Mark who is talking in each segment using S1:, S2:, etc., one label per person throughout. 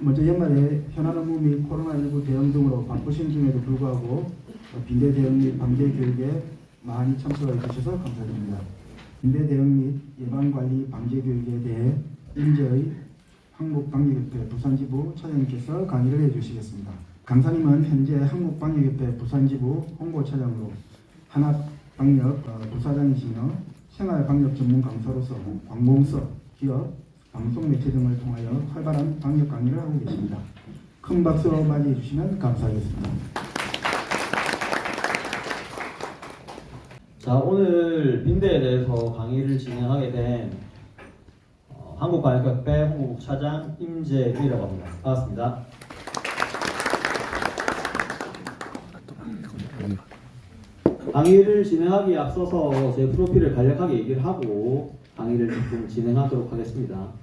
S1: 먼저 연말에 현안 업무 및 코로나19 대응 등으로 바쁘신 중에도 불구하고 빈대 대응 및 방제 교육에 많이 참석해 주셔서 감사드립니다. 빈대 대응 및 예방관리 방제 교육에 대해 인제의 한국방역협회 부산지부 차장님께서 강의를 해주시겠습니다. 강사님은 현재 한국방역협회 부산지부 홍보차장으로 한합방역 부사장이시며 생활방역 전문 강사로서 관공서, 기업, 방송매체 등을 통하여 활발한 방역 강의를 하고 계십니다. 큰 박수로 맞이해 주시면 감사하겠습니다.
S2: 자, 오늘 빈대에 대해서 강의를 진행하게 된 한국방역협회 홍보국 차장 임재규라고 합니다. 반갑습니다. 강의를 진행하기에 앞서서 제 프로필을 간략하게 얘기를 하고 강의를 조금 진행하도록 하겠습니다.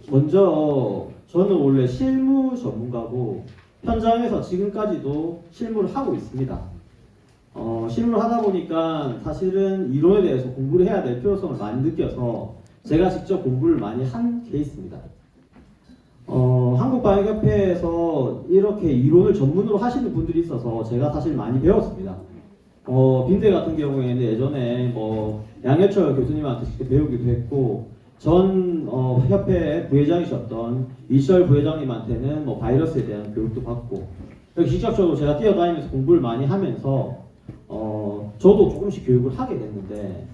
S2: 먼저 저는 원래 실무 전문가고 현장에서 지금까지도 실무를 하고 있습니다. 실무를 하다 보니까 사실은 이론에 대해서 공부를 해야 될 필요성을 많이 느껴서 제가 직접 공부를 많이 한 케이스입니다. 한국방역협회에서 이렇게 이론을 전문으로 하시는 분들이 있어서 제가 사실 많이 배웠습니다. 빈대 같은 경우에는 예전에 양해철 교수님한테 직접 배우기도 했고, 전 협회 부회장이셨던 이철 부회장님한테는 바이러스에 대한 교육도 받고, 이렇게 직접적으로 제가 뛰어다니면서 공부를 많이 하면서 저도 조금씩 교육을 하게 됐는데,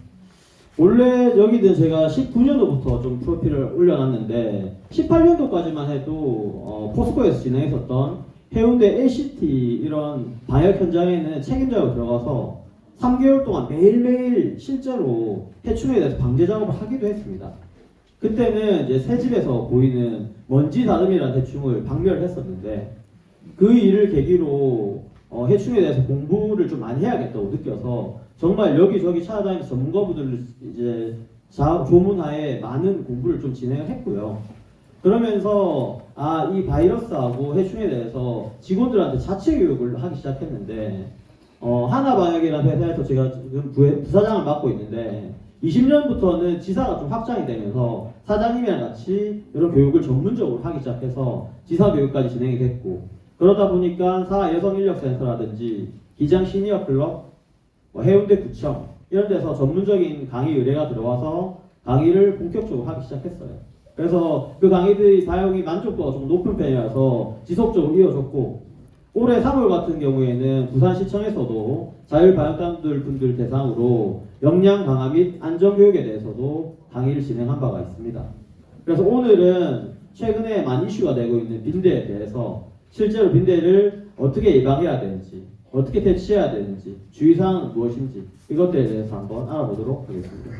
S2: 원래 여기는 제가 19년도부터 좀 프로필을 올려놨는데 18년도까지만 해도 포스코에서 진행했었던 해운대 LCT 이런 방역 현장에는 책임자로 들어가서 3개월 동안 매일매일 실제로 해충에 대해서 방제 작업을 하기도 했습니다. 그때는 이제 새집에서 보이는 먼지 다듬이라는 해충을 박멸했었는데, 그 일을 계기로 해충에 대해서 공부를 좀 많이 해야겠다고 느껴서 정말 여기저기 찾아다니면서 전문가분들을 이제 조문하에 많은 공부를 좀 진행을 했고요. 그러면서 이 바이러스하고 해충에 대해서 직원들한테 자체 교육을 하기 시작했는데, 하나방역이라는 회사에서 제가 지금 부사장을 맡고 있는데 20년부터는 지사가 좀 확장이 되면서 사장님이랑 같이 이런 교육을 전문적으로 하기 시작해서 지사 교육까지 진행이 됐고, 그러다 보니까 사여성인력센터라든지 기장 시니어 클럽, 해운대 구청 이런 데서 전문적인 강의 의뢰가 들어와서 강의를 본격적으로 하기 시작했어요. 그래서 그 강의들이 사용이 만족도가 좀 높은 편이라서 지속적으로 이어졌고, 올해 3월 같은 경우에는 부산시청에서도 자율방역단들 분들 대상으로 역량 강화 및 안전교육에 대해서도 강의를 진행한 바가 있습니다. 그래서 오늘은 최근에 많이 이슈가 되고 있는 빈대에 대해서 실제로 빈대를 어떻게 예방해야 되는지, 어떻게 대처해야 되는지, 주의사항은 무엇인지 이것들에 대해서 한번 알아보도록 하겠습니다.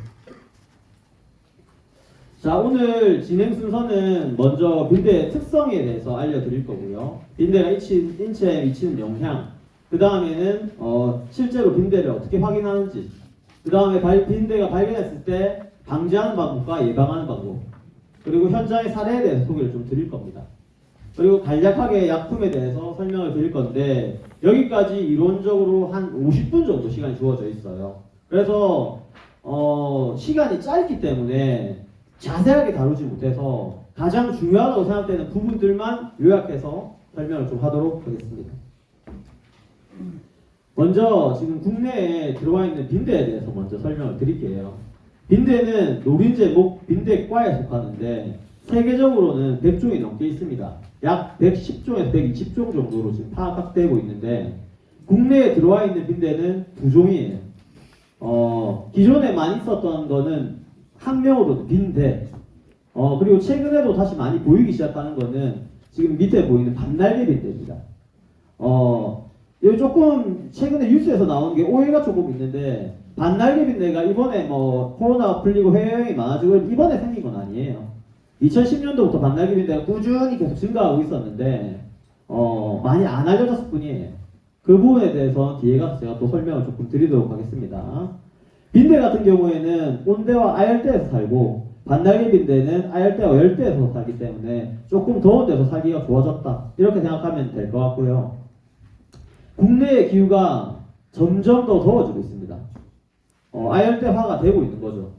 S2: 자, 오늘 진행 순서는 먼저 빈대의 특성에 대해서 알려드릴 거고요. 빈대가 인체에 미치는 영향, 그 다음에는 실제로 빈대를 어떻게 확인하는지, 그 다음에 빈대가 발견했을 때 방지하는 방법과 예방하는 방법, 그리고 현장의 사례에 대해서 소개를 좀 드릴 겁니다. 그리고 간략하게 약품에 대해서 설명을 드릴 건데, 여기까지 이론적으로 한 50분 정도 시간이 주어져 있어요. 그래서 시간이 짧기 때문에 자세하게 다루지 못해서 가장 중요하다고 생각되는 부분들만 요약해서 설명을 좀 하도록 하겠습니다. 먼저 지금 국내에 들어와 있는 빈대에 대해서 먼저 설명을 드릴게요. 빈대는 노린재목 빈대과에 속하는데 세계적으로는 100종이 넘게 있습니다. 약 110종에서 120종 정도로 지금 파악되고 있는데, 국내에 들어와 있는 빈대는 2종이에요. 기존에 많이 있었던 거는 학명으로도 빈대, 그리고 최근에도 다시 많이 보이기 시작하는 거는 지금 밑에 보이는 반날개 빈대입니다. 여기 조금 최근에 뉴스에서 나오는 게 오해가 조금 있는데, 반날개 빈대가 이번에 코로나가 풀리고 해외여행이 많아지고 이번에 생긴 건 아니에요. 2010년도부터 반날개 빈대가 꾸준히 계속 증가하고 있었는데 많이 안 알려졌을 뿐이에요. 그 부분에 대해서 뒤에 가서 제가 또 설명을 조금 드리도록 하겠습니다. 빈대 같은 경우에는 온대와 아열대에서 살고, 반날개 빈대는 아열대와 열대에서 살기 때문에 조금 더운 데서 살기가 좋아졌다, 이렇게 생각하면 될 것 같고요. 국내의 기후가 점점 더 더워지고 있습니다. 아열대화가 되고 있는 거죠.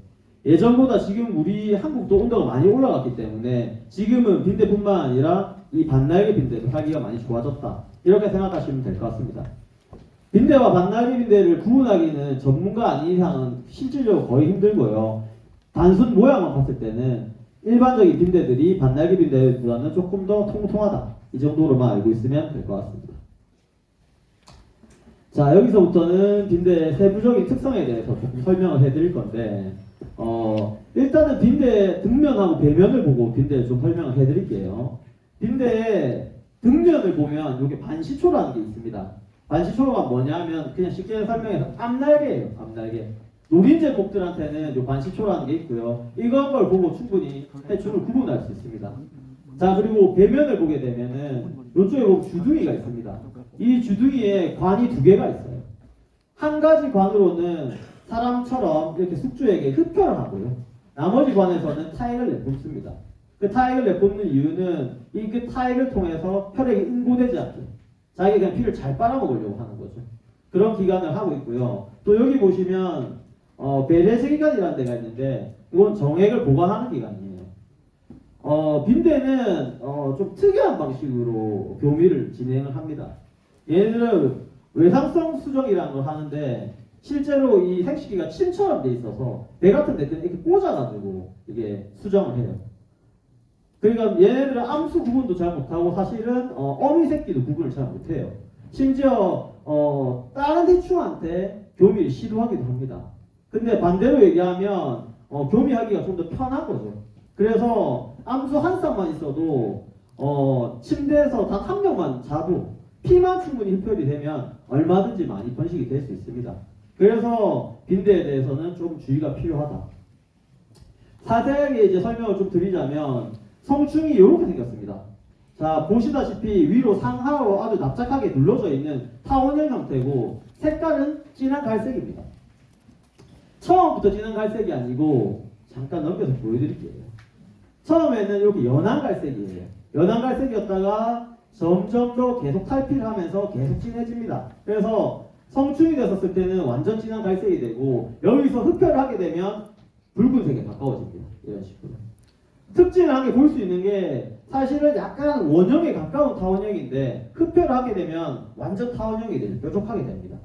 S2: 예전보다 지금 우리 한국도 온도가 많이 올라갔기 때문에 지금은 빈대뿐만 아니라 이 반날개 빈대도 살기가 많이 좋아졌다. 이렇게 생각하시면 될 것 같습니다. 빈대와 반날개 빈대를 구분하기는 전문가 아닌 이상은 실질적으로 거의 힘들고요. 단순 모양만 봤을 때는 일반적인 빈대들이 반날개 빈대보다는 조금 더 통통하다. 이 정도로만 알고 있으면 될 것 같습니다. 자, 여기서부터는 빈대의 세부적인 특성에 대해서 조금 설명을 해드릴 건데 일단은 빈대 등면하고 배면을 보고 빈대를 좀 설명을 해드릴게요. 빈대의 등면을 보면 여기 반시초라는 게 있습니다. 반시초가 뭐냐면 그냥 쉽게 설명해서 앞날개예요. 앞날개. 노린재복들한테는 요 반시초라는 게 있고요. 이런 걸 보고 충분히 해충을 구분할 수 있습니다. 자, 그리고 배면을 보게 되면은 이쪽에 보면 주둥이가 있습니다. 이 주둥이에 관이 두 개가 있어요. 한 가지 관으로는 사람처럼 이렇게 숙주에게 흡혈을 하고요. 나머지 관에서는 타액을 내뿜습니다. 그 타액을 내뿜는 이유는 이 그 타액을 통해서 혈액이 응고되지 않게 자기가 그냥 피를 잘 빨아먹으려고 하는 거죠. 그런 기관을 하고 있고요. 또 여기 보시면 배례세기관이라는 데가 있는데 이건 정액을 보관하는 기관이에요. 빈대는 좀 특이한 방식으로 교미를 진행을 합니다. 얘네들은 외상성 수정이라는 걸 하는데 실제로 이 생식기가 침처럼 돼 있어서 배 같은 데 이렇게 꽂아가지고 이게 수정을 해요. 그러니까 얘네들은 암수 구분도 잘 못하고 사실은 어미 새끼도 구분을 잘 못해요. 심지어 다른 해충한테 교미를 시도하기도 합니다. 근데 반대로 얘기하면 교미하기가 좀 더 편한 거죠. 그래서 암수 한 쌍만 있어도 침대에서 단 한 명만 자도 피만 충분히 흡혈이 되면 얼마든지 많이 번식이 될 수 있습니다. 그래서 빈대에 대해서는 좀 주의가 필요하다. 자세하게 이제 설명을 좀 드리자면 성충이 이렇게 생겼습니다. 자, 보시다시피 위로 상하로 아주 납작하게 눌러져 있는 타원형 형태고 색깔은 진한 갈색입니다. 처음부터 진한 갈색이 아니고 잠깐 넘겨서 보여드릴게요. 처음에는 이렇게 연한 갈색이에요. 연한 갈색이었다가 점점 더 계속 탈피를 하면서 계속 진해집니다. 그래서 성충이 됐었을 때는 완전 진한 갈색이 되고 여기서 흡혈을 하게 되면 붉은색에 가까워집니다. 이런 식으로. 특징하게 볼 수 있는 게 사실은 약간 원형에 가까운 타원형인데 흡혈을 하게 되면 완전 타원형이 되죠. 뾰족하게 됩니다.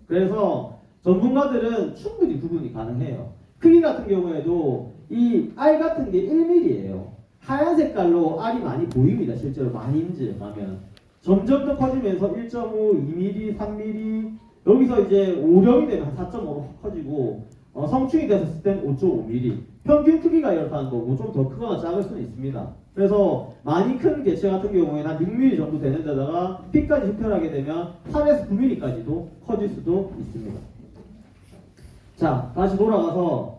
S2: 그래서 전문가들은 충분히 구분이 가능해요. 크기 같은 경우에도 이 알 같은 게 1mm예요. 하얀 색깔로 알이 많이 보입니다. 실제로 많이 인지하면 점점 더 커지면서 1.5, 2mm, 3mm 여기서 이제 오령이 되면 한 4.5로 커지고 성충이 됐을 땐 5.5mm 평균 크기가 이렇다는 거고 좀 더 크거나 작을 수는 있습니다. 그래서 많이 큰 개체 같은 경우에는 한 6mm 정도 되는 데다가 피까지 흡혈하게 되면 8에서 9mm까지도 커질 수도 있습니다. 자, 다시 돌아가서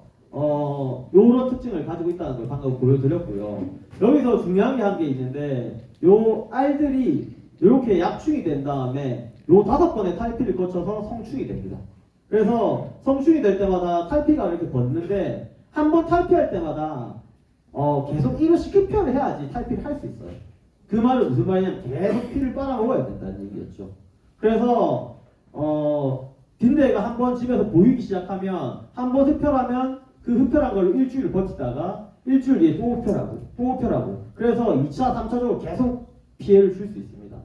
S2: 요런 특징을 가지고 있다는 걸 방금 보여드렸고요. 여기서 중요한 게 한 게 있는데 요 알들이 이렇게 약충이 된 다음에 요 5번의 탈피를 거쳐서 성충이 됩니다. 그래서 성충이 될 때마다 탈피가 이렇게 걷는데 한 번 탈피할 때마다 계속 이것이 흡혈을 해야지 탈피를 할 수 있어요. 그 말은 무슨 말이냐면 계속 피를 빨아먹어야 된다는 얘기였죠. 그래서 빈대가 한 번 집에서 보이기 시작하면 한 번 흡혈하면 그 흡혈한 걸로 일주일 버티다가 일주일 뒤에 또 흡혈하고 그래서 2차, 3차적으로 계속 피해를 줄 수 있습니다.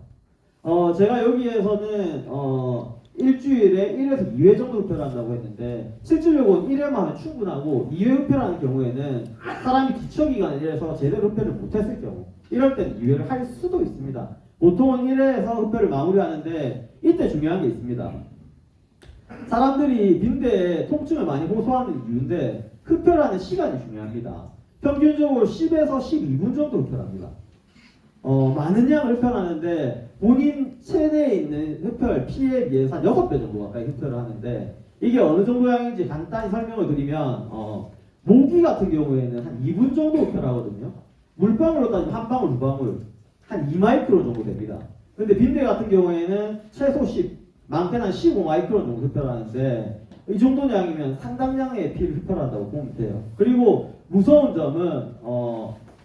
S2: 제가 여기에서는 일주일에 1에서 2회 정도 흡혈한다고 했는데 실질적으로 1회만 하면 충분하고 2회 흡혈하는 경우에는 사람이 기초기간에 대해서 제대로 흡혈을 못했을 경우 이럴 때는 2회를 할 수도 있습니다. 보통은 1회에서 흡혈을 마무리하는데 이때 중요한 게 있습니다. 사람들이 빈대에 통증을 많이 호소하는 이유인데 흡혈하는 시간이 중요합니다. 평균적으로 10에서 12분 정도 흡혈합니다. 많은 양을 흡혈하는데 본인 체내에 있는 흡혈 피에 비해서 한 6배 정도 가까이 흡혈을 하는데 이게 어느 정도 양인지 간단히 설명을 드리면 모기 같은 경우에는 한 2분 정도 흡혈하거든요. 물방울로 따지면 한 방울, 두 방울 한 2마이크론 정도 됩니다. 근데 빈대 같은 경우에는 최소 10, 많게는 한 15마이크론 정도 흡혈하는데 이 정도 양이면 상당량의 피를 흡혈한다고 보면 돼요. 그리고 무서운 점은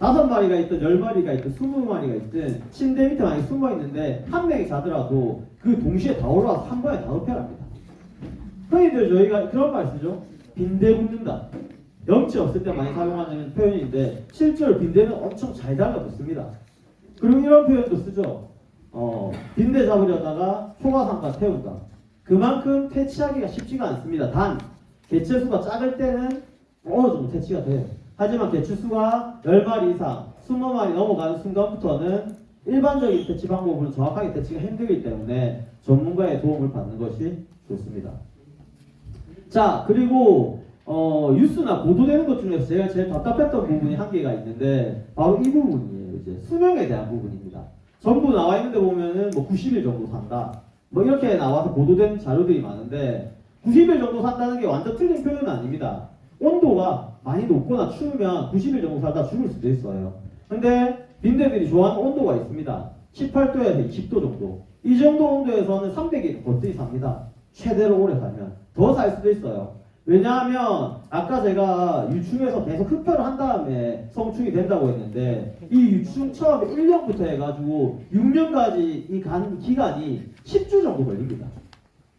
S2: 5마리가 있든 10마리가 있든 20마리가 있든 침대 밑에 많이 숨어 있는데 한 명이 자더라도 그 동시에 다 올라와서 한 번에 다 흡혈합니다. 흔히들 저희가 그런 말 쓰죠. 빈대 붙는다. 염치 없을 때 많이 사용하는 표현인데 실제로 빈대는 엄청 잘 달라붙습니다. 그리고 이런 표현도 쓰죠. 빈대 잡으려다가 초가상가 태운다. 그만큼 퇴치하기가 쉽지가 않습니다. 단 개체수가 작을 때는 어느 정도 퇴치가 돼요. 하지만 개체수가 10마리 이상, 20마리 넘어가는 순간부터는 일반적인 퇴치 방법으로 정확하게 퇴치가 힘들기 때문에 전문가의 도움을 받는 것이 좋습니다. 자, 그리고 뉴스나 보도되는 것 중에서 제가 제일 답답했던 부분이 한 개가 있는데 바로 이 부분이에요. 이제 수명에 대한 부분입니다. 전부 나와 있는데 보면은 뭐 90일 정도 산다. 뭐 이렇게 나와서 보도된 자료들이 많은데 90일 정도 산다는 게 완전 틀린 표현은 아닙니다. 온도가 많이 높거나 추우면 90일 정도 살다 죽을 수도 있어요. 근데 빈대들이 좋아하는 온도가 있습니다. 18도에서 20도 정도. 이 정도 온도에서는 300일 거뜬히 삽니다. 최대로 오래 살면. 더 살 수도 있어요. 왜냐하면 아까 제가 유충에서 계속 흡혈을 한 다음에 성충이 된다고 했는데 이 유충 처음에 1년부터 해가지고 6년까지 이 기간이 10주 정도 걸립니다.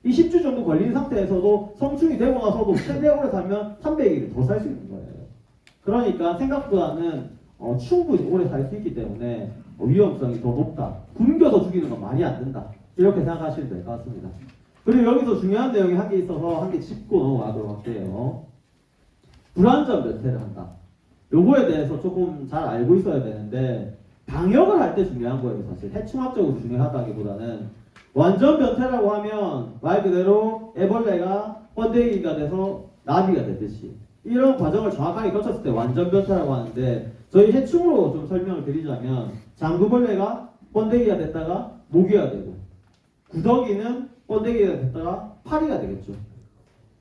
S2: 이 10주 정도 걸린 상태에서도 성충이 되고 나서도 최대 오래 살면 300일을 더 살 수 있는 거예요. 그러니까 생각보다는 충분히 오래 살 수 있기 때문에 위험성이 더 높다. 굶겨서 죽이는 건 말이 안 된다. 이렇게 생각하시면 될 것 같습니다. 그리고 여기서 중요한 내용이 한 개 있어서 한 개 짚고 넘어가도록 할게요. 불완전 변태를 한다. 요거에 대해서 조금 잘 알고 있어야 되는데 방역을 할 때 중요한 거예요. 사실 해충학적으로 중요하다기보다는 완전 변태라고 하면 말 그대로 애벌레가 번데기가 돼서 나비가 되듯이 이런 과정을 정확하게 거쳤을 때 완전 변태라고 하는데 저희 해충으로 좀 설명을 드리자면 장구벌레가 번데기가 됐다가 모기가 되고 구더기는 번데기가 됐다가 파리가 되겠죠.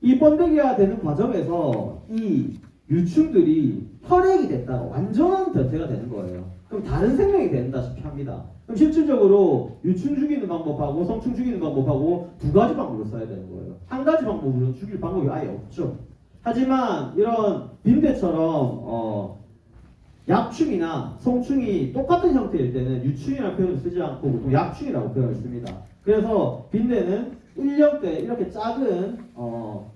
S2: 이 번데기가 되는 과정에서 이 유충들이 혈액이 됐다가 완전한 변태가 되는 거예요. 그럼 다른 생명이 된다시피 합니다. 그럼 실질적으로 유충 죽이는 방법하고 성충 죽이는 방법하고 두 가지 방법을 써야 되는 거예요. 한 가지 방법으로 죽일 방법이 아예 없죠. 하지만 이런 빈대처럼 약충이나 성충이 똑같은 형태일 때는 유충이라는 표현을 쓰지 않고 보통 약충이라고 표현을 씁니다. 그래서 빈대는 1년대 이렇게 작은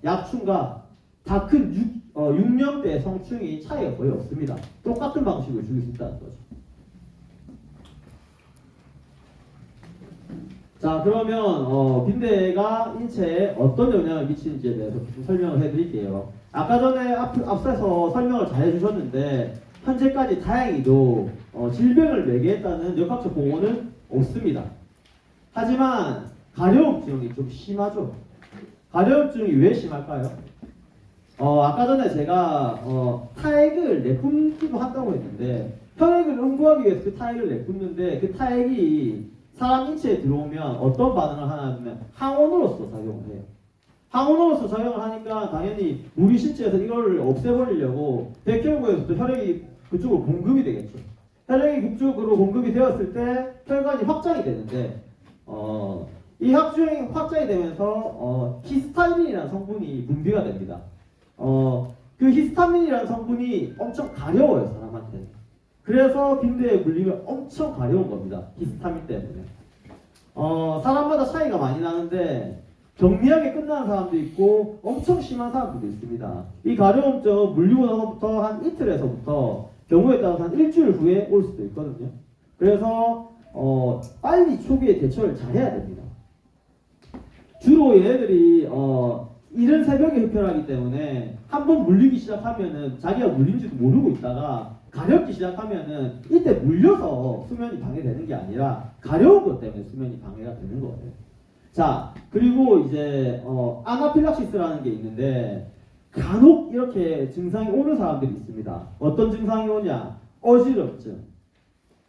S2: 약충과 다 큰 6년대 성충이 차이가 거의 없습니다. 똑같은 방식으로 죽일 수 있다는 거죠. 자, 그러면 빈대가 인체에 어떤 영향을 미치는지에 대해서 좀 설명을 해드릴게요. 아까 전에 앞서서 설명을 잘 해주셨는데 현재까지 다행히도 질병을 매개했다는 역학적 보고는 없습니다. 하지만 가려움증이 좀 심하죠. 가려움증이 왜 심할까요? 아까 전에 제가 타액을 내뿜기도 한다고 했는데 혈액을 응고하기 위해서 그 타액을 내뿜는데 그 타액이 사람 인체에 들어오면 어떤 반응을 하냐면 항원으로서 작용을 해요. 항원으로서 작용을 하니까 당연히 우리 신체에서 이걸 없애버리려고 백혈구에서도 혈액이 그쪽으로 공급이 되겠죠. 혈액이 그쪽으로 공급이 되었을 때 혈관이 확장이 되는데 이 확장이 되면서 히스타민이라는 성분이 분비가 됩니다. 그 히스타민이라는 성분이 엄청 가려워요, 사람한테. 그래서 빈대에 물리면 엄청 가려운 겁니다. 히스타민 때문에. 사람마다 차이가 많이 나는데 경미하게 끝나는 사람도 있고 엄청 심한 사람들도 있습니다. 이 가려움증 물리고 나서부터 한 이틀에서부터 경우에 따라서 한 일주일 후에 올 수도 있거든요. 그래서 빨리 초기에 대처를 잘 해야 됩니다. 주로 얘네들이 이른 새벽에 흡혈하기 때문에 한번 물리기 시작하면은 자기가 물린지도 모르고 있다가 가렵기 시작하면은 이때 물려서 수면이 방해되는 게 아니라 가려운 것 때문에 수면이 방해가 되는 거예요. 자, 그리고 이제 아나필락시스라는 게 있는데 간혹 이렇게 증상이 오는 사람들이 있습니다. 어떤 증상이 오냐? 어지럼증,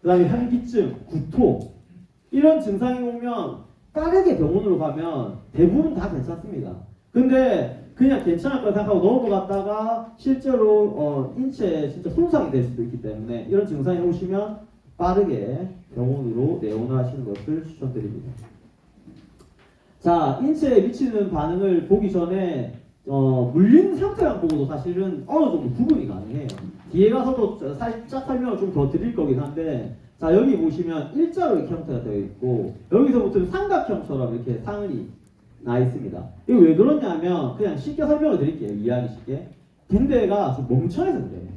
S2: 그 다음에 현기증, 구토 이런 증상이 오면 빠르게 병원으로 가면 대부분 다 괜찮습니다. 근데 그냥 괜찮을 거라 생각하고 넘어갔다가 실제로 인체에 진짜 손상이 될 수도 있기 때문에 이런 증상이 오시면 빠르게 병원으로 내원하시는 것을 추천드립니다. 자, 인체에 미치는 반응을 보기 전에 물린 상태만 보고도 사실은 어느 정도 구분이 가능해요. 뒤에 가서도 살짝 설명을 좀 더 드릴 거긴 한데 자, 여기 보시면 일자로 이렇게 형태가 되어 있고 여기서부터는 삼각형처럼 이렇게 상흔이 나 있습니다. 이거 왜 그러냐면 그냥 쉽게 설명을 드릴게요. 이해하기 쉽게. 빈대가 좀 멍청해서 그래요.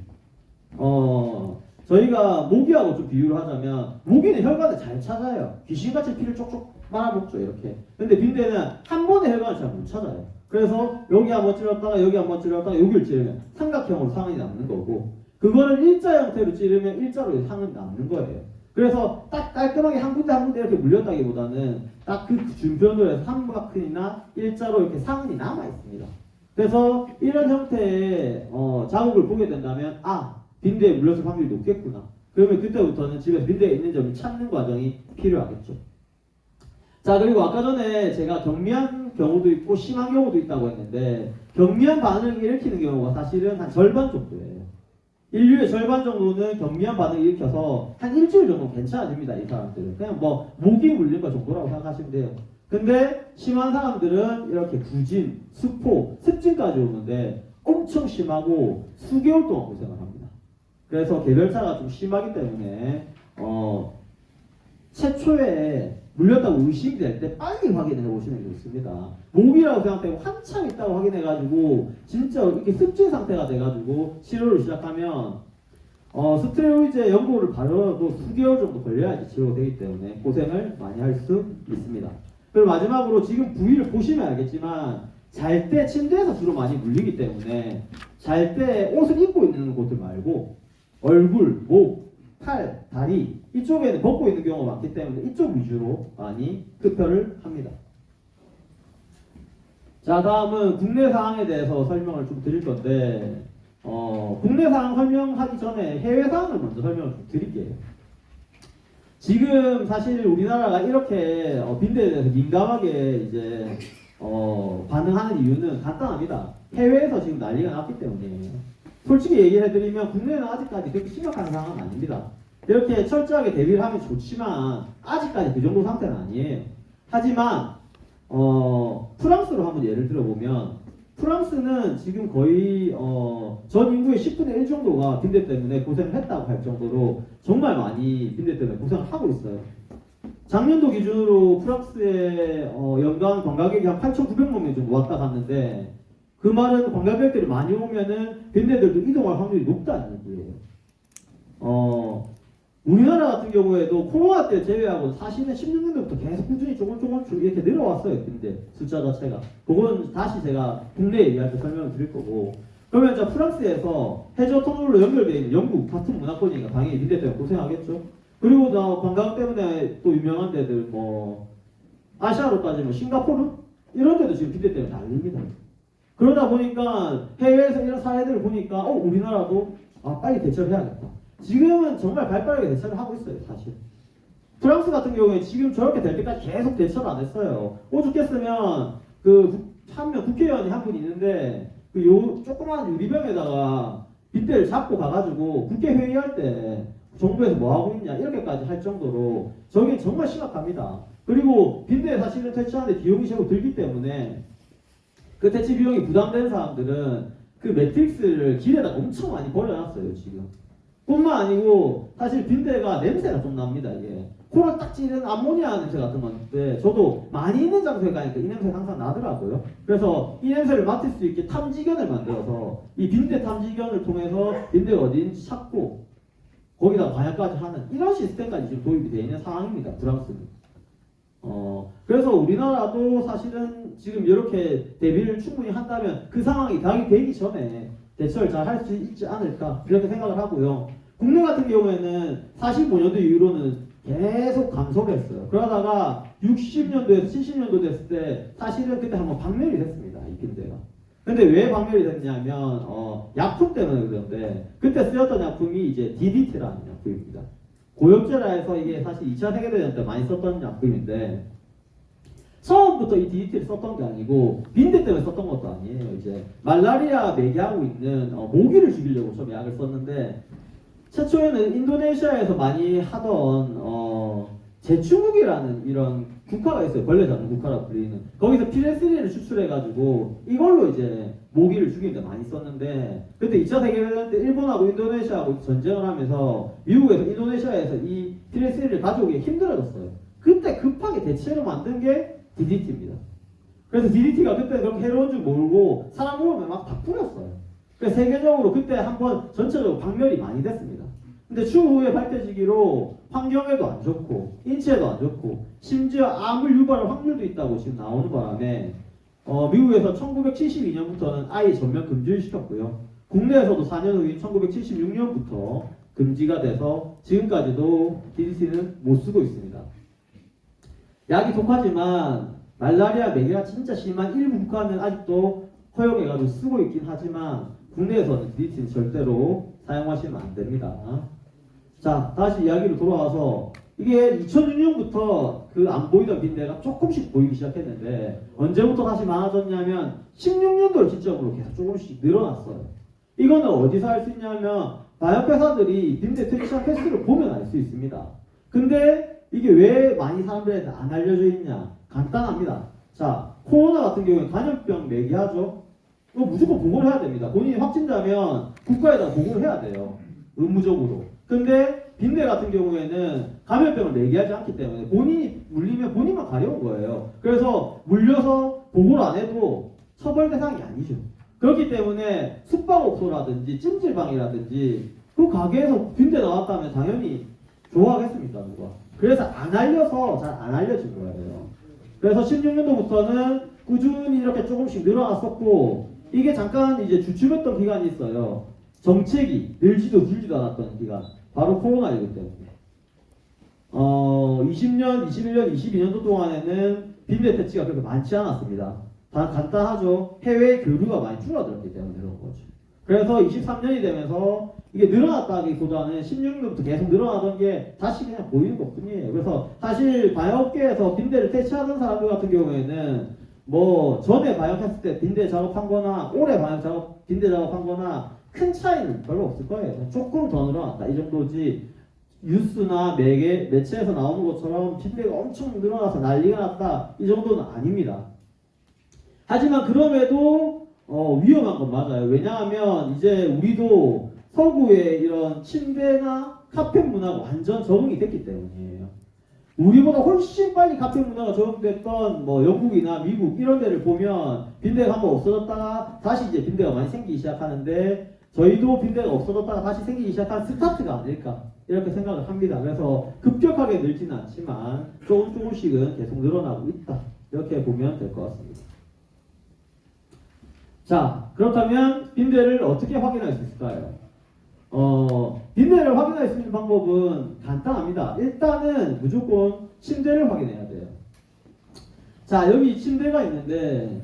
S2: 저희가 모기하고 좀 비유를 하자면 모기는 혈관을 잘 찾아요. 귀신같이 피를 쪽쪽 빨아먹죠 이렇게. 근데 빈대는 한 번에 혈관을 잘 못 찾아요. 그래서 여기 한번 찔렀다가 여기 한번 찔렀다가 여기를 찌르면 삼각형으로 상흔이 남는 거고, 그거를 일자 형태로 찌르면 일자로 상흔이 남는 거예요. 그래서 딱 깔끔하게 한 군데 이렇게 물렸다기보다는 딱 그 준변으로 해서 삼각형이나 일자로 이렇게 상흔이 남아 있습니다. 그래서 이런 형태의 자국을 보게 된다면 빈대에 물렸을 확률이 높겠구나. 그러면 그때부터는 집에서 빈대가 있는 점을 찾는 과정이 필요하겠죠. 자, 그리고 아까 전에 제가 경미한 경우도 있고 심한 경우도 있다고 했는데, 경미한 반응을 일으키는 경우가 사실은 한 절반 정도예요. 인류의 절반 정도는 경미한 반응을 일으켜서 한 일주일 정도 괜찮아집니다. 이 사람들은 그냥 뭐 모기 물린 거 정도라고 생각하시면 돼요. 근데 심한 사람들은 이렇게 구진, 수포, 습진까지 오는데 엄청 심하고 수개월 동안 고생을 합니다. 그래서 개별차가 좀 심하기 때문에 최초에 물렸다고 의심이 될 때 빨리 확인해 보시면 좋습니다. 모기라고 생각되고 한참 있다고 확인해가지고 진짜 이렇게 습진 상태가 돼가지고 치료를 시작하면 스테로이드 연고를 바르도 수개월 정도 걸려야지 치료가 되기 때문에 고생을 많이 할 수 있습니다. 그리고 마지막으로 지금 부위를 보시면 알겠지만 잘 때 침대에서 주로 많이 물리기 때문에 잘 때 옷을 입고 있는 곳들 말고 얼굴, 목, 팔, 다리 이쪽에는 벗고 있는 경우가 많기 때문에 이쪽 위주로 많이 투표를 합니다. 자, 다음은 국내 사항에 대해서 설명을 좀 드릴 건데 국내 사항 설명하기 전에 해외 사항을 먼저 설명을 좀 드릴게요. 지금 사실 우리나라가 이렇게 빈대에 대해서 민감하게 이제 반응하는 이유는 간단합니다. 해외에서 지금 난리가 났기 때문이에요. 솔직히 얘기해드리면 국내는 아직까지 그렇게 심각한 상황은 아닙니다. 이렇게 철저하게 대비를 하면 좋지만 아직까지 그 정도 상태는 아니에요. 하지만 프랑스로 한번 예를 들어보면 프랑스는 지금 거의 전 인구의 10분의 1 정도가 빈대 때문에 고생을 했다고 할 정도로 정말 많이 빈대 때문에 고생을 하고 있어요. 작년도 기준으로 프랑스의 연간 관광객이 한 8,900만 명 정도 왔다 갔는데, 그 말은 관광객들이 많이 오면은 빈대들도 이동할 확률이 높다는 얘기예요. 우리나라 같은 경우에도 코로나 때 제외하고 사실은 16년도부터 계속 꾸준히 조금씩 이렇게 늘어왔어요. 빈대 숫자 자체가. 그건 다시 제가 국내 얘기할 때 설명을 드릴 거고. 그러면 자, 프랑스에서 해저 터널로 연결되어 있는 영국 같은 문화권이니까 당연히 빈대 때문에 고생하겠죠. 그리고 나 관광 때문에 또 유명한 데들 뭐 아시아로 따지면 싱가포르 이런 데도 지금 빈대 때문에 난립니다. 그러다 보니까 해외에서 이런 사례들을 보니까 우리나라도 빨리 대처를 해야겠다. 지금은 정말 발빠르게 대처를 하고 있어요. 사실 프랑스 같은 경우에 지금 저렇게 될 때까지 계속 대처를 안 했어요. 오죽했으면 한 명 국회의원이 한 분 있는데 조그만 유리병에다가 빈대를 잡고 가가지고 국회 회의할 때 정부에서 뭐 하고 있냐 이렇게까지 할 정도로 저게 정말 심각합니다. 그리고 빈대 사실은 퇴치하는데 비용이 제법 들기 때문에 그 퇴치 비용이 부담되는 사람들은 그 매트릭스를 길에다 엄청 많이 버려놨어요 지금. 뿐만 아니고 사실 빈대가 냄새가 좀 납니다. 이게 코를 딱 찌르는 암모니아 냄새 같은 건데 저도 많이 있는 장소에 가니까 이 냄새가 항상 나더라고요. 그래서 이 냄새를 맡을 수 있게 탐지견을 만들어서 이 빈대 탐지견을 통해서 빈대가 어디인지 찾고 거기다 관여까지 하는 이런 시스템까지 지금 도입이 되어 있는 상황입니다. 프랑스는. 그래서 우리나라도 사실은 지금 이렇게 대비를 충분히 한다면 그 상황이 되기 전에 대처를 잘 할 수 있지 않을까 이렇게 생각을 하고요. 국내 같은 경우에는 45년도 이후로는 계속 감소를 했어요. 그러다가 60년도에서 70년도 됐을 때 사실은 그때 한번 박멸이 됐습니다. 이 빈대가. 근데 왜 박멸이 됐냐면 약품 때문에 그런데 그때 쓰였던 약품이 이제 DDT라는 약품입니다. 고엽제라 해서 이게 사실 2차 세계대전 때 많이 썼던 약품인데 처음부터 이 DDT를 썼던 게 아니고 빈대 때문에 썼던 것도 아니에요. 이제 말라리아 매개하고 있는 모기를 죽이려고 처음 약을 썼는데 최초에는 인도네시아에서 많이 하던 제추묵이라는 이런 국화가 있어요. 벌레 잡는 국화라 불리는. 거기서 피레스린을 추출해가지고 이걸로 이제 모기를 죽이는데 많이 썼는데 그때 2차 세계대전 때 일본하고 인도네시아하고 전쟁을 하면서 미국에서 인도네시아에서 이 피레스린을 가져오기 힘들어졌어요. 그때 급하게 대체로 만든 게 DDT입니다. 그래서 DDT가 그때 그렇게 해로운 줄 모르고 사람 먹으면 막 다 뿌렸어요. 그러니까 세계적으로 그때 한번 전체적으로 박멸이 많이 됐습니다. 근데 추후에 밝혀지기로 환경에도 안 좋고 인체에도 안 좋고 심지어 암을 유발할 확률도 있다고 지금 나오는 바람에 미국에서 1972년부터는 아예 전면 금지를 시켰고요. 국내에서도 4년 후인 1976년부터 금지가 돼서 지금까지도 DDT는 못 쓰고 있습니다. 약이 독하지만 말라리아, 매개가 진짜 심한 일부 국가는 아직도 허용해가지고 쓰고 있긴 하지만 국내에서는 DDT는 절대로 사용하시면 안 됩니다. 자, 다시 이야기로 돌아와서 이게 2006년부터 그 안 보이던 빈대가 조금씩 보이기 시작했는데 언제부터 다시 많아졌냐면 16년도를 기점으로 계속 조금씩 늘어났어요. 이거는 어디서 알 수 있냐면 마약회사들이 빈대 퇴치한 횟수를 보면 알 수 있습니다. 근데 이게 왜 많이 사람들한테 안 알려져 있냐? 간단합니다. 자, 코로나 같은 경우에 감염병 매개하죠? 이거 무조건 보고를 해야 됩니다. 본인이 확진자면 국가에다 보고를 해야 돼요. 의무적으로. 근데 빈대 같은 경우에는 감염병을 매개하지 않기 때문에 본인이 물리면 본인만 가려운 거예요. 그래서 물려서 보고를 안 해도 처벌 대상이 아니죠. 그렇기 때문에 숙박업소라든지 찜질방이라든지 그 가게에서 빈대 나왔다면 당연히 좋아하겠습니까 누가? 그래서 안 알려서 잘 안 알려진 거예요. 그래서 16년도부터는 꾸준히 이렇게 조금씩 늘어났었고 이게 잠깐 이제 주춤했던 기간이 있어요. 정책이 늘지도 줄지도 않았던 기간. 바로 코로나19 때문에. 20년, 21년, 22년도 동안에는 빈대 퇴치가 그렇게 많지 않았습니다. 다 간단하죠. 해외 교류가 많이 줄어들었기 때문에 그런 거죠. 그래서 23년이 되면서 이게 늘어났다기보다는 16년부터 계속 늘어나던 게 다시 그냥 보이는 것 뿐이에요. 그래서 사실 방역계에서 빈대를 퇴치하는 사람들 같은 경우에는 뭐 전에 방역했을 때 빈대 작업한 거나 올해 빈대 작업한 거나 큰 차이는 별로 없을 거예요. 조금 더 늘어났다 이 정도지 뉴스나 매체에서 나오는 것처럼 빈대가 엄청 늘어나서 난리가 났다 이 정도는 아닙니다. 하지만 그럼에도 위험한 건 맞아요. 왜냐하면 이제 우리도 서구의 이런 침대나 카펫 문화가 완전 적응이 됐기 때문이에요. 우리보다 훨씬 빨리 카펫 문화가 적응됐던 뭐 영국이나 미국 이런 데를 보면 빈대가 한번 없어졌다가 다시 이제 빈대가 많이 생기기 시작하는데 저희도 빈대가 없어졌다가 다시 생기기 시작한 스타트가 아닐까 이렇게 생각을 합니다. 그래서 급격하게 늘지는 않지만 조금씩은 계속 늘어나고 있다 이렇게 보면 될 것 같습니다. 자, 그렇다면 빈대를 어떻게 확인할 수 있을까요? 빈대를 확인할 수 있는 방법은 간단합니다. 일단은 무조건 침대를 확인해야 돼요. 자, 여기 침대가 있는데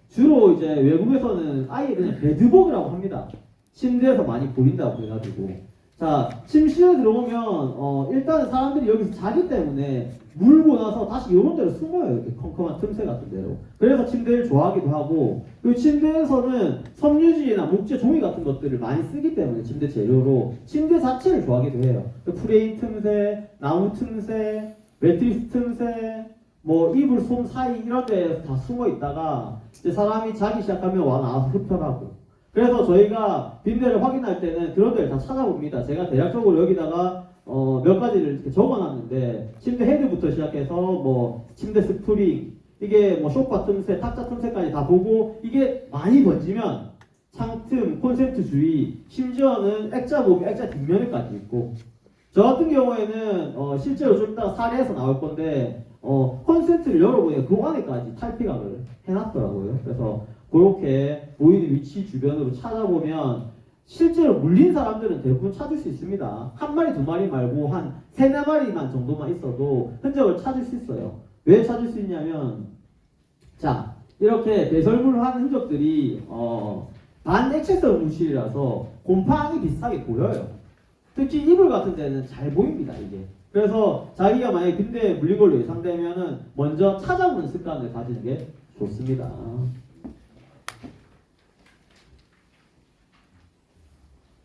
S2: 주로 이제 외국에서는 아예 그냥 베드버그라고 합니다. 침대에서 많이 보인다고 해가지고. 자, 침실에 들어오면 일단은 사람들이 여기서 자기 때문에 물고 나서 다시 이런 데로 숨어요. 이렇게 컴컴한 틈새 같은 데로. 그래서 침대를 좋아하기도 하고 그 침대에서는 섬유지나 목재, 종이 같은 것들을 많이 쓰기 때문에 침대 재료로 침대 자체를 좋아하기도 해요. 그 프레임 틈새, 나무 틈새, 매트리스 틈새, 뭐 이불 솜 사이 이런 데에 다 숨어 있다가 이제 사람이 자기 시작하면 와 나와서 흡혈하고. 그래서 저희가 빈대를 확인할 때는 그런 데를 다 찾아봅니다. 제가 대략적으로 여기다가 몇 가지를 이렇게 적어놨는데 침대 헤드부터 시작해서 뭐 침대 스프링, 이게 뭐 소파 틈새, 탁자 틈새까지 다 보고 이게 많이 번지면 창틈, 콘센트 주위, 심지어는 액자 보면 액자 뒷면에까지 있고 저 같은 경우에는 실제로 좀 이따가 사례에서 나올 건데 콘센트를 열어보니까 그 안에까지 탈피각을 해놨더라고요. 그래서 그렇게 보이는 위치 주변으로 찾아보면 실제로 물린 사람들은 대부분 찾을 수 있습니다. 한 마리, 두 마리 말고 한 세네 마리만 정도만 있어도 흔적을 찾을 수 있어요. 왜 찾을 수 있냐면 자, 이렇게 배설물한 흔적들이 반액체성 물질이라서 곰팡이 비슷하게 보여요. 특히 이불 같은 데는 잘 보입니다, 이게. 그래서 자기가 만약에 빈대에 물린 걸로 예상되면은 먼저 찾아보는 습관을 가지는 게 좋습니다.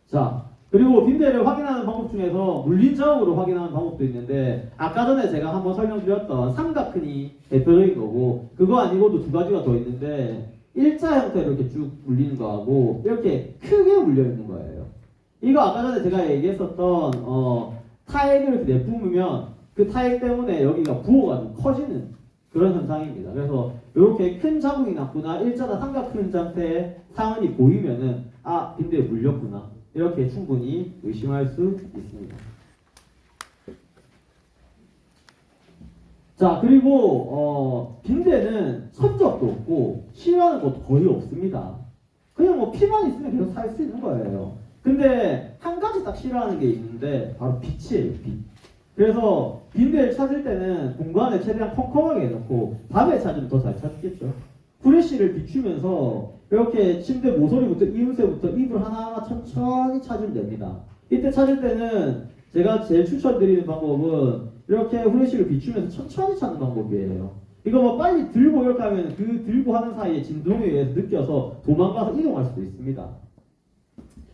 S2: 자, 그리고 빈대를 확인하는 방법 중에서 물린 자국으로 확인하는 방법도 있는데 아까 전에 제가 한번 설명드렸던 삼각근이 대표적인 거고 그거 아니고도 두 가지가 더 있는데 일자 형태로 이렇게 쭉 물리는 거하고 이렇게 크게 물려 있는 거예요. 이거 아까 전에 제가 얘기했었던 타액을 이렇게 내뿜으면 그 타액 때문에 여기가 부어가지고 커지는 그런 현상입니다. 그래서 이렇게 큰 자국이 났구나, 일자나 삼각형 상태의 상흔이 보이면은 아, 빈대에 물렸구나, 이렇게 충분히 의심할 수 있습니다. 자, 그리고 빈대는 선적도 없고 싫어하는 것도 거의 없습니다. 그냥 뭐 피만 있으면 계속 살 수 있는 거예요. 근데 한 가지 딱 싫어하는 게 있는데 바로 빛이에요, 빛. 그래서 빈대를 찾을 때는 공간을 최대한 컴컴하게 해놓고 밤에 찾으면 더 잘 찾겠죠. 후레쉬를 비추면서 이렇게 침대 모서리부터 이음새부터 잎을 하나하나 천천히 찾으면 됩니다. 이때 찾을 때는 제가 제일 추천드리는 방법은 이렇게 후레쉬를 비추면서 천천히 찾는 방법이에요. 이거 뭐 빨리 들고 이렇게 하면 그 들고 하는 사이에 진동에 의해서 느껴서 도망가서 이동할 수도 있습니다.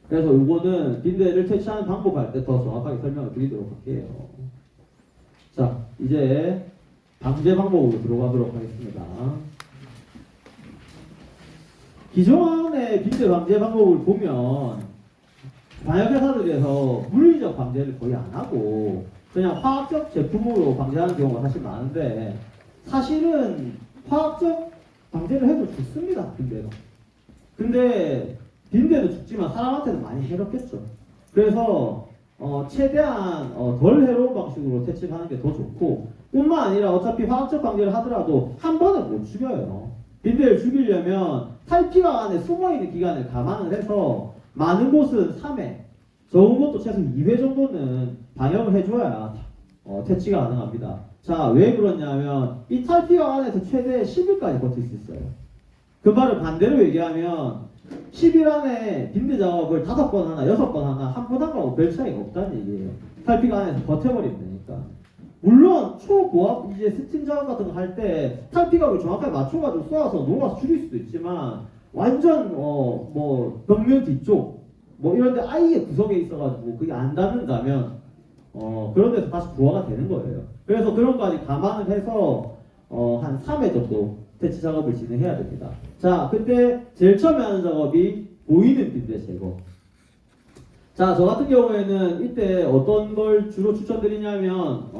S2: 그래서 이거는 빈대를 퇴치하는 방법 할 때 더 정확하게 설명을 드리도록 할게요. 자, 이제 방제 방법으로 들어가도록 하겠습니다. 기존의 빈대 방제 방법을 보면 방역회사들에서 물리적 방제를 거의 안 하고 그냥 화학적 제품으로 방제하는 경우가 사실 많은데, 사실은 화학적 방제를 해도 죽습니다, 빈대는. 근데 빈대도 죽지만 사람한테는 많이 해롭겠죠. 그래서 최대한 덜 해로운 방식으로 퇴치를 하는 게 더 좋고, 뿐만 아니라 어차피 화학적 방제를 하더라도 한 번에 못 죽여요. 빈대를 죽이려면 탈피가 안에 숨어있는 기간을 감안을 해서 많은 곳은 3회, 적은 것도 최소 2회 정도는 방역을 해줘야 퇴치가 가능합니다. 자, 왜 그러냐면 이 탈피가 안에서 최대 10일까지 버틸 수 있어요. 그 말을 반대로 얘기하면 10일 안에 빈대 작업을 5번 하나 6번 하나 한 번 한 거하고 별 차이가 없다는 얘기예요. 탈피가 안에서 버텨버리면 되니까. 물론 초고압 이제 스팀 작업 같은 거 할 때 탈피각을 정확하게 맞춰가지고 쏘아서 녹아서 줄일 수도 있지만, 완전 뭐 벽면 뒤쪽 뭐 이런데 아예 구석에 있어가지고 그게 안 닿는다면 그런 데서 다시 부화가 되는 거예요. 그래서 그런 거까지 감안을 해서 한 3회 정도 퇴치 작업을 진행해야 됩니다. 자, 그때 제일 처음에 하는 작업이 보이는 빈대 제거. 자, 저 같은 경우에는 이때 어떤 걸 주로 추천드리냐면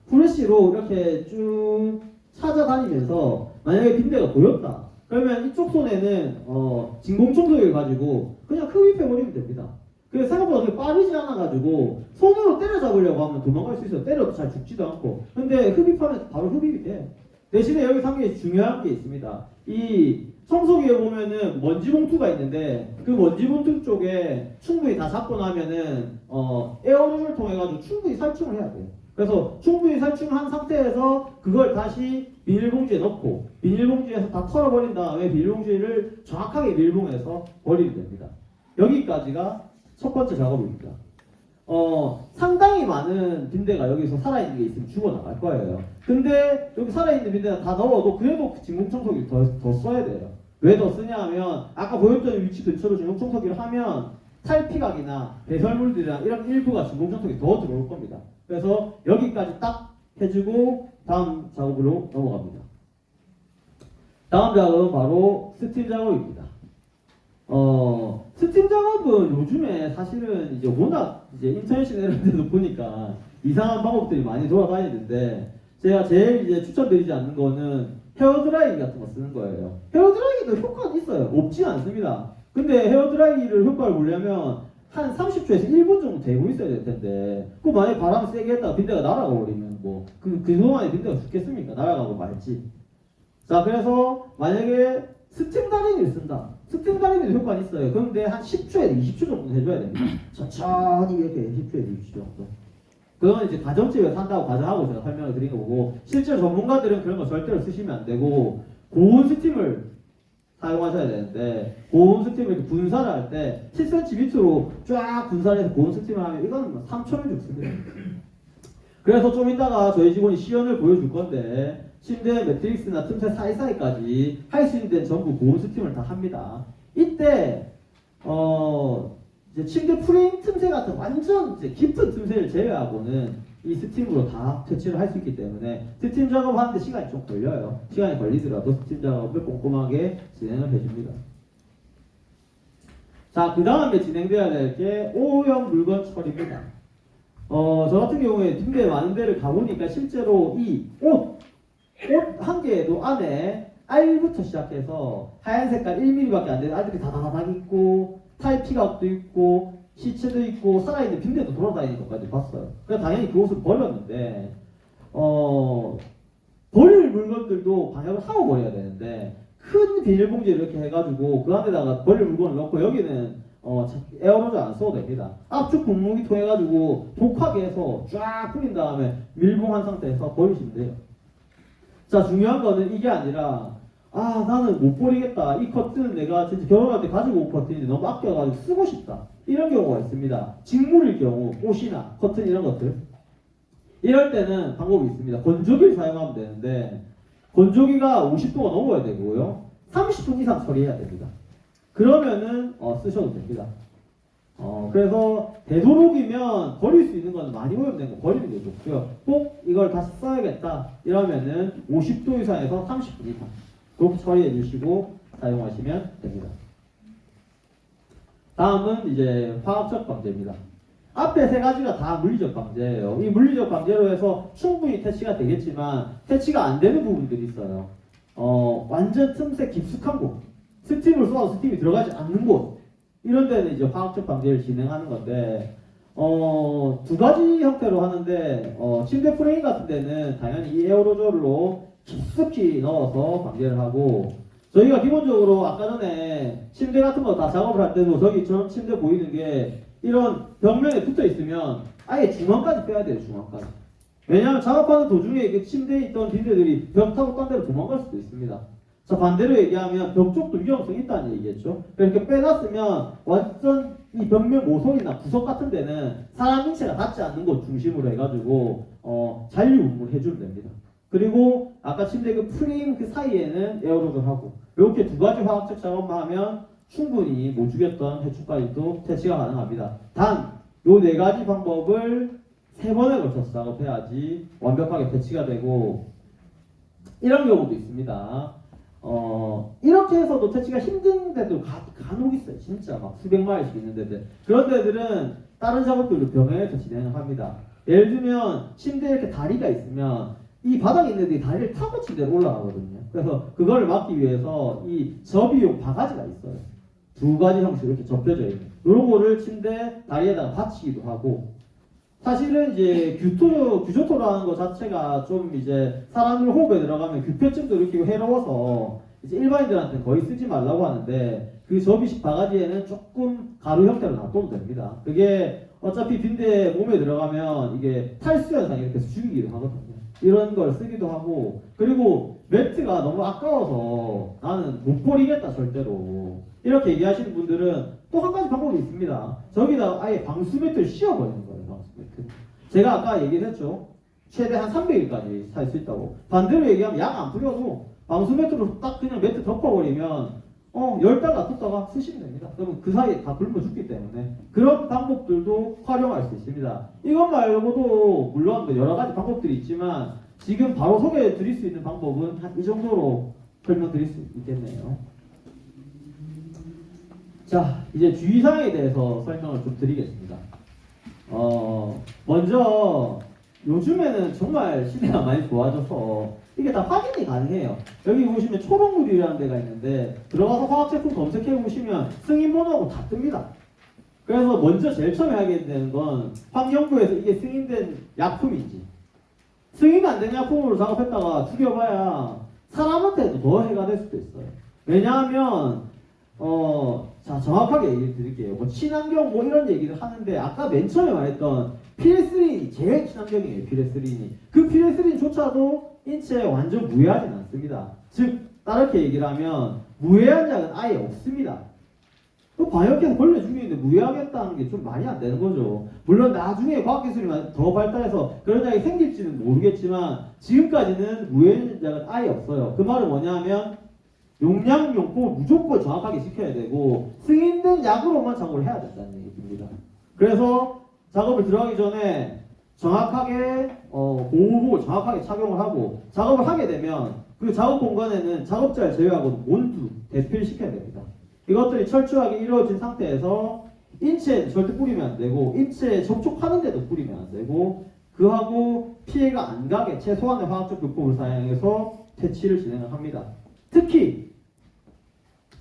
S2: 후레쉬로 이렇게 쭉 찾아다니면서 만약에 빈대가 보였다, 그러면 이쪽 손에는 진공청소기를 가지고 그냥 흡입해버리면 됩니다. 그래서 생각보다 그렇게 빠르지 않아가지고 손으로 때려잡으려고 하면 도망갈 수 있어요. 때려도 잘 죽지도 않고. 근데 흡입하면 바로 흡입이 돼. 대신에 여기 상당히 중요한 게 있습니다. 이 청소기에 보면은 먼지 봉투가 있는데 그 먼지 봉투 쪽에 충분히 다 잡고 나면은 에어롤을 통해 가지고 충분히 살충을 해야 돼요. 그래서 충분히 살충한 상태에서 그걸 다시 비닐봉지에 넣고 비닐봉지에서 다 털어버린 다음에 비닐봉지를 정확하게 밀봉해서 버리면 됩니다. 여기까지가 첫 번째 작업입니다. 상당히 많은 빈대가 여기서 살아있는 게 있으면 죽어나갈 거예요. 근데 여기 살아있는 빈대가 다 넣어도 그래도 진공청소기를 더 써야 돼요. 왜 더 쓰냐 하면 아까 보였던 위치 근처로 진공청소기를 하면 탈피각이나 배설물들이나 이런 일부가 진공청소기 더 들어올 겁니다. 그래서 여기까지 딱 해주고 다음 작업으로 넘어갑니다. 다음 작업은 바로 스팀 작업입니다. 스팀 작업은 요즘에 사실은 이제 워낙 이제 인터넷이나 이런 데도 보니까 이상한 방법들이 많이 돌아다니는데, 제가 제일 이제 추천드리지 않는 거는 헤어드라이기 같은 거 쓰는 거예요. 헤어드라이기도 효과는 있어요. 없지 않습니다. 근데 헤어드라이기를 효과를 보려면 한 30초에서 1분 정도 되고 있어야 될 텐데, 그 만약에 바람 세게 했다가 빈대가 날아가 버리면 뭐 그동안에 빈대가 죽겠습니까? 날아가고 말지. 자, 그래서 만약에 스팀 다리미를 쓴다. 스팀 다리미도 효과는 있어요. 그런데 한 10초에서 20초 정도 해줘야 됩니다. 천천히 이렇게 10초에서 20초 정도. 그건 이제 가정집에 산다고 가정하고 제가 설명을 드린 거고, 실제 전문가들은 그런 거 절대로 쓰시면 안 되고 고온 스팀을 사용하셔야 되는데, 고온 스팀을 이렇게 분사를 할 때 7cm 밑으로 쫙 분사해서 고온 스팀을 하면 이거는 3초면 죽습니다. 그래서 좀 이따가 저희 직원이 시연을 보여줄 건데, 침대 매트릭스나 틈새 사이사이까지 할 수 있는 데는 전부 고온 스팀을 다 합니다. 이때 이제 침대 프레임 틈새 같은 완전 이제 깊은 틈새를 제외하고는 이 스팀으로 다 퇴치를 할 수 있기 때문에 스팀 작업하는데 시간이 좀 걸려요. 시간이 걸리더라도 스팀 작업을 꼼꼼하게 진행을 해줍니다. 자, 그 다음에 진행돼야 될 게 O형 물건 처리입니다. 저 같은 경우에 빈대 많은 데를 가보니까 실제로 이 옷 한 개도 안에 알부터 시작해서 하얀 색깔 1mm밖에 안 되는 알들이 다다다닥 있고 탈피각도 있고 시체도 있고 살아있는 빈대도 돌아다니는 것까지 봤어요. 그래서 당연히 그것을 버렸는데 버릴 물건들도 방역을 하고 버려야 되는데 큰 비닐봉지를 이렇게 해가지고 그 안에다가 버릴 물건을 넣고 여기는 에어로졸 안 써도 됩니다. 압축 분무기 통해가지고 독하게 해서 쫙 뿌린 다음에 밀봉한 상태에서 버리시면 돼요. 자, 중요한 거는 이게 아니라 나는 못 버리겠다. 이 커튼은 내가 진짜 결혼할 때 가지고 온 커튼인데 너무 아껴가지고 쓰고 싶다. 이런 경우가 있습니다. 직물일 경우 옷이나 커튼 이런 것들 이럴 때는 방법이 있습니다. 건조기를 사용하면 되는데 건조기가 50도가 넘어야 되고요. 30분 이상 처리해야 됩니다. 그러면은 쓰셔도 됩니다. 그래서 되도록이면 버릴 수 있는 건 많이 오염된 거 버리는 게 좋고요. 꼭 이걸 다시 써야겠다 이러면은 50도 이상에서 30분 이상 그렇게 처리해 주시고 사용하시면 됩니다. 다음은 이제 화학적 방제입니다. 앞에 세 가지가 다 물리적 방제예요. 이 물리적 방제로 해서 충분히 퇴치가 되겠지만 퇴치가 안 되는 부분들이 있어요. 완전 틈새 깊숙한 곳, 스팀을 쏘아도 스팀이 들어가지 않는 곳, 이런 데는 이제 화학적 방제를 진행하는 건데 두 가지 형태로 하는데 침대 프레임 같은 데는 당연히 이 에어로졸로 깊숙이 넣어서 방제를 하고 저희가 기본적으로 아까 전에 침대 같은 거 다 작업을 할 때도 저기처럼 침대 보이는 게 이런 벽면에 붙어 있으면 아예 중앙까지 빼야 돼요. 중앙까지. 왜냐하면 작업하는 도중에 그 침대에 있던 빈대들이 벽 타고 딴 데로 도망갈 수도 있습니다. 자, 반대로 얘기하면 벽 쪽도 위험성이 있다는 얘기겠죠. 이렇게 빼놨으면 완전 이 벽면 모서리나 구석 같은 데는 사람 인체가 닿지 않는 곳 중심으로 해가지고 잔류 운무를 해주면 됩니다. 그리고 아까 침대 그 프레임 그 사이에는 에어로졸하고 이렇게 두 가지 화학적 작업만 하면 충분히 못 죽였던 해충까지도 퇴치가 가능합니다. 단 요 네 가지 방법을 3번에 걸쳐서 작업해야지 완벽하게 퇴치가 되고 이런 경우도 있습니다. 이렇게 해서도 퇴치가 힘든 데도 간혹 있어요. 진짜 막 수백 마일씩 있는 데들. 그런 데들은 다른 작업들도 병행해서 진행을 합니다. 예를 들면 침대에 이렇게 다리가 있으면 이 바닥에 있는 애들이 다리를 타고 침대로 올라가거든요. 그래서 그걸 막기 위해서 이 접이용 바가지가 있어요. 두 가지 형식으로 이렇게 접혀져 있는 이런 거를 침대 다리에다가 받치기도 하고 사실은 이제 규조토라는 것 자체가 좀 이제 사람들 호흡에 들어가면 규폐증도 일으키고 해로워서 이제 일반인들한테는 거의 쓰지 말라고 하는데 그 접이식 바가지에는 조금 가루 형태로 놔둬도 됩니다. 그게 어차피 빈대 몸에 들어가면 이게 탈수 현상이 이렇게 죽이기도 하거든요. 이런 걸 쓰기도 하고 그리고 매트가 너무 아까워서 나는 못 버리겠다 절대로 이렇게 얘기하시는 분들은 또 한 가지 방법이 있습니다. 저기다 아예 방수 매트를 씌워버리는 거예요. 방수 매트. 제가 아까 얘기했죠. 최대 한 300일까지 살 수 있다고. 반대로 얘기하면 약 안 뿌려도 방수 매트로 딱 그냥 매트 덮어버리면 10달 놔뒀다가 쓰시면 됩니다. 그러면 그 사이에 다 굶어 죽기 때문에 그런 방법들도 활용할 수 있습니다. 이것 말고도 물론 여러 가지 방법들이 있지만 지금 바로 소개해 드릴 수 있는 방법은 한 이 정도로 설명드릴 수 있겠네요. 자, 이제 주의사항에 대해서 설명을 좀 드리겠습니다. 먼저 요즘에는 정말 시대가 많이 좋아져서 이게 다 확인이 가능해요. 여기 보시면 초록물이라는 데가 있는데 들어가서 화학제품 검색해 보시면 승인번호하고 다 뜹니다. 그래서 먼저 제일 처음에 하게 되는 건 환경부에서 이게 승인된 약품인지 승인 안 된 약품으로 작업했다가 죽여봐야 사람한테도 더 해가 될 수도 있어요. 왜냐하면 자, 정확하게 얘기 드릴게요. 뭐 친환경 뭐 이런 얘기를 하는데 아까 맨 처음에 말했던 피레스린이 제일 친환경이에요. 피레스린이. 그 피레스린조차도 인체에 완전 무해하진 않습니다. 즉 다르게 얘기를 하면 무해한 약은 아예 없습니다. 또 방역해서 벌레 죽이는데 무해하겠다는 게 좀 말이 안 되는 거죠. 물론 나중에 과학기술이 더 발달해서 그런 약이 생길지는 모르겠지만 지금까지는 무해한 약은 아예 없어요. 그 말은 뭐냐면 용량, 용법을 무조건 정확하게 지켜야 되고 승인된 약으로만 작업을 해야 된다는 얘기입니다. 그래서 작업을 들어가기 전에 정확하게 보호복을 정확하게 착용을 하고 작업을 하게 되면 그 작업 공간에는 작업자를 제외하고 모두 대피시켜야 됩니다. 이것들이 철저하게 이루어진 상태에서 인체에 절대 뿌리면 안 되고 인체에 접촉하는 데도 뿌리면 안 되고 그하고 피해가 안 가게 최소한의 화학적 요법을 사용해서 퇴치를 진행을 합니다. 특히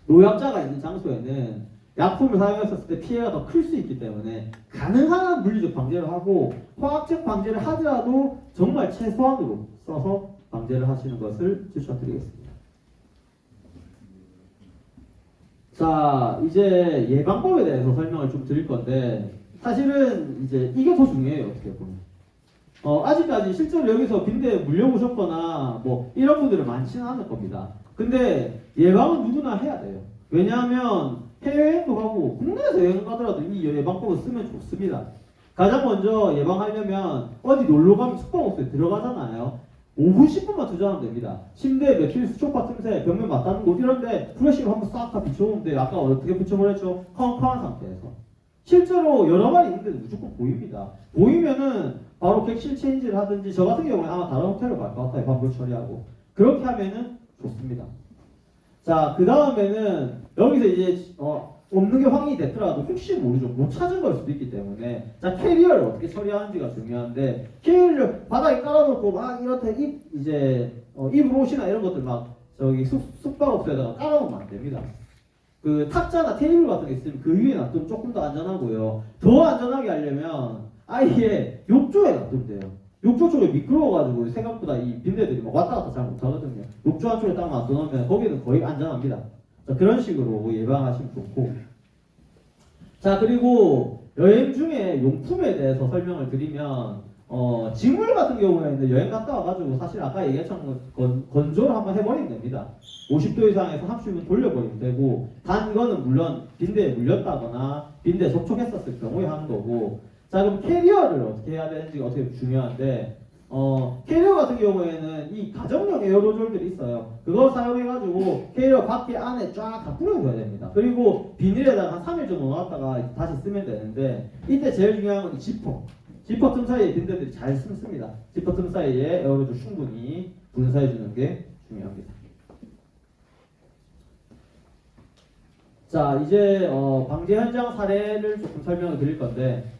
S2: 노약자가 있는 장소에는 약품을 사용했었을 때 피해가 더 클 수 있기 때문에 가능한 물리적 방제를 하고 화학적 방제를 하더라도 정말 최소한으로 써서 방제를 하시는 것을 추천드리겠습니다. 자, 이제 예방법에 대해서 설명을 좀 드릴 건데 사실은 이제 이게 더 중요해요. 어떻게 보면 아직까지 실제로 여기서 빈대에 물려보셨거나 뭐 이런 분들은 많지는 않을 겁니다. 근데 예방은 누구나 해야 돼요. 왜냐하면 해외여행도 가고 국내에서 여행 가더라도 이 예방법을 쓰면 좋습니다. 가장 먼저 예방하려면 어디 놀러 가면 숙박업소에 들어가잖아요. 5분 10분만 투자하면 됩니다. 침대에 매트리스 소파 틈새 벽면 맞닿는 곳 이런데 프레쉬로 한번 싹 다 비춰보면 돼요. 아까 어떻게 비춰보랬죠? 컴컴한 상태에서. 실제로 여러 마리 있는데 무조건 보입니다. 보이면은 바로 객실 체인지를 하든지 저 같은 경우는 아마 다른 호텔로 갈 것 같아요. 환불 처리하고. 그렇게 하면은 좋습니다. 자, 그 다음에는 여기서 이제 없는 게 확인이 됐더라도 혹시 모르죠. 못 찾은 걸 수도 있기 때문에 자, 캐리어를 어떻게 처리하는지가 중요한데 캐리어를 바닥에 깔아놓고 막 이렇게 입으로 옷이나 이런 것들 막 저기 숙박업소에다가 깔아놓으면 안 됩니다. 그 탁자나 테이블 같은 게 있으면 그 위에 놔두면 조금 더 안전하고요. 더 안전하게 하려면 아예 욕조에 놔두면 돼요. 욕조 쪽에 미끄러워가지고 생각보다 이 빈대들이 막 왔다 갔다 잘 못하거든요. 욕조 한쪽에 딱 놔두면 거기는 거의 안전합니다. 자, 그런 식으로 예방하시면 좋고. 자, 그리고 여행 중에 용품에 대해서 설명을 드리면 직물 같은 경우에는 여행 갔다 와가지고 사실 아까 얘기했던 건조를 한번 해버리면 됩니다. 50도 이상에서 30분 돌려버리면 되고 단 이거는 물론 빈대에 물렸다거나 빈대에 접촉했었을 경우에 하는 거고. 자, 그럼 캐리어를 어떻게 해야 되는지가 어떻게 중요한데 캐리어 같은 경우에는 이 가정용 에어로졸들이 있어요. 그거 사용해가지고 캐리어 밖에 안에 쫙 다 뿌려줘야 됩니다. 그리고 비닐에다가 한 3일 정도 넣었다가 다시 쓰면 되는데 이때 제일 중요한 건 지퍼 틈 사이에 빈대들이 잘 숨습니다. 지퍼 틈 사이에 에어로졸 충분히 분사해주는 게 중요합니다. 자, 이제 방제 현장 사례를 조금 설명을 드릴 건데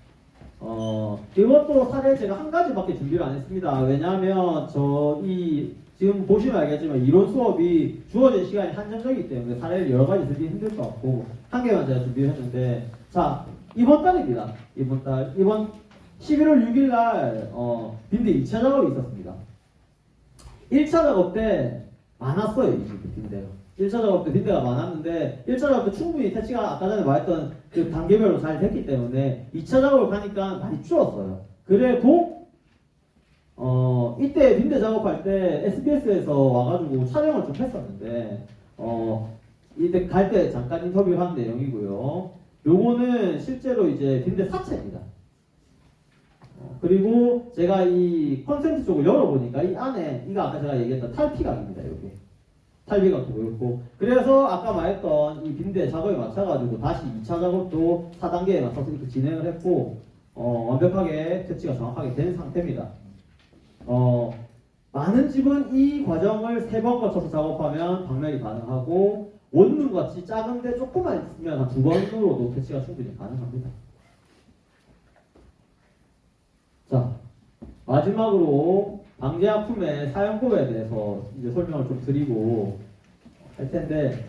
S2: 이것도 사례 제가 한 가지밖에 준비를 안 했습니다. 왜냐하면 지금 보시면 알겠지만 이론 수업이 주어진 시간이 한정적이기 때문에 사례를 여러 가지 들기 힘들 것 같고 한 개만 제가 준비를 했는데 자, 이번 달입니다. 이번 11월 6일 날 빈대 2차 작업이 있었습니다. 1차 작업 때 많았어요. 이 집이 빈대가. 1차 작업 때 빈대가 많았는데 1차 작업 때 충분히 퇴치가 아까 전에 말했던 그 단계별로 잘 됐기 때문에 2차 작업을 가니까 많이 줄었어요. 그래도 이때 빈대 작업할 때 SBS에서 와가지고 촬영을 좀 했었는데 이때 갈 때 잠깐 인터뷰를 한 내용이고요. 요거는 실제로 이제 빈대 사체입니다. 그리고 제가 이 컨센트 쪽을 열어보니까 이 안에 이거 아까 제가 얘기했던 탈피각입니다. 여기 탈피각도 보였고 그래서 아까 말했던 이 빈대 작업에 맞춰가지고 다시 2차 작업도 4단계에 맞춰서 이렇게 진행을 했고 완벽하게 퇴치가 정확하게 된 상태입니다. 많은 집은 이 과정을 3번 거쳐서 작업하면 박멸이 가능하고 원룸같이 작은데 조금만 있으면 한 2번으로도 퇴치가 충분히 가능합니다. 자, 마지막으로 방제약품의 사용법에 대해서 이제 설명을 좀 드리고 할 텐데